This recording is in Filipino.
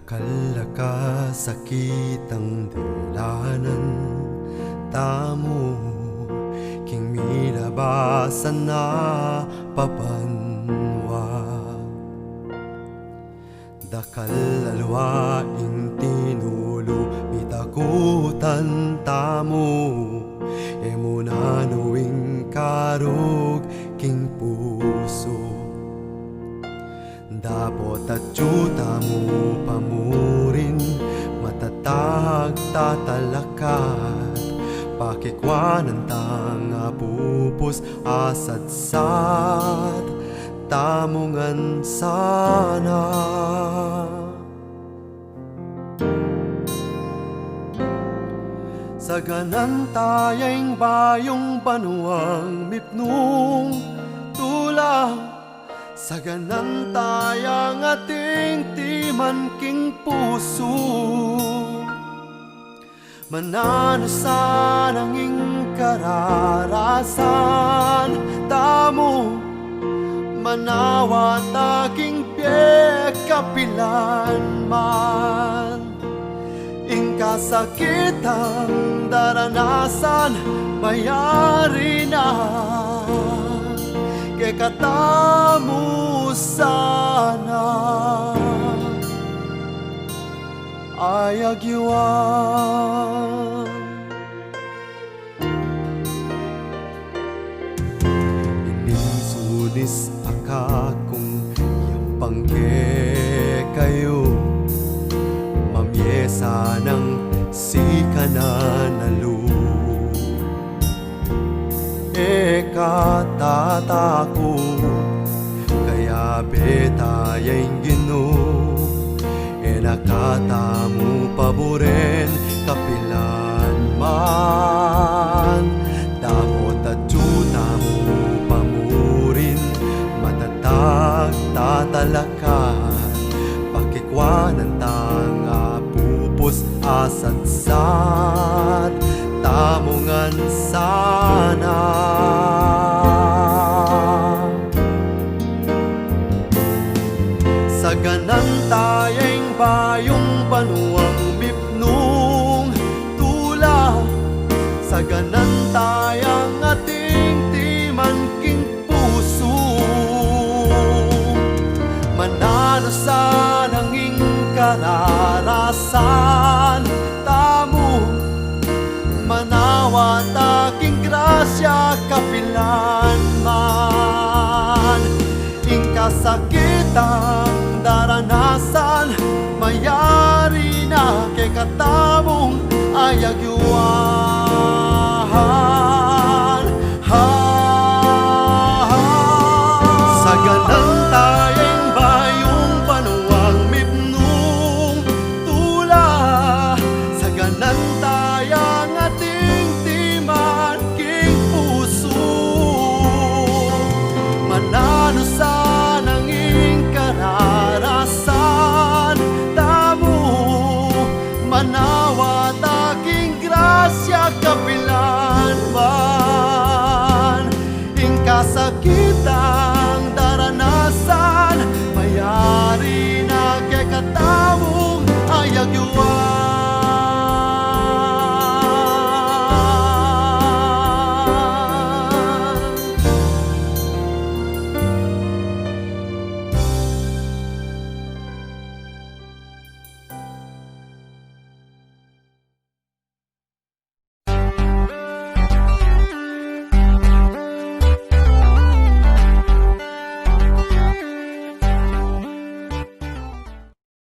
Dakalakasakit ang dalanan tamo, king minabasan na papanwa. Dakalalwaing tinulo mitakutan tamo, emunanuing karug king puso. Dapot at yuta mo pamurin, matatag tatalakat, pakikwanan tanga pupus asadsad, tamungan sana. Saganan tayang bayong panuang mipnung tulang, saganan tayang ating timan king puso. Manano sa nanging kararasan tamo, manawa taking pie kapilan man. Ingkasakit ang daranasan, mayari na kay katamu sana ayagyuan. Ininsunis akakong yampang kayo, mamyesa ng sikananalu. Katatakot kaya betayang Gino, nakatamu paboren kapilan man. Dapot at yuta mo pamurin, matatag tatalakan, pakikwanan tanga pupus asadsad, tamungan sana. Saganan tayang bayong panuang mipnung tula, saganan tayang ating timan king puso. Manano sa nanging kararasan tamo, manawa taking grasya kapilan man. Ingkasakit ang daranasan, mayari na kay katamong ayagyuan. Saganan tayang bayong panuang mipnung tula, saganan tayang ating timan king puso. Manano sa nanging kararasan tamo, manawa taking grasya kapilan man. Ingkasakit ang daranasan, mayari na kay katawong ayagyuan.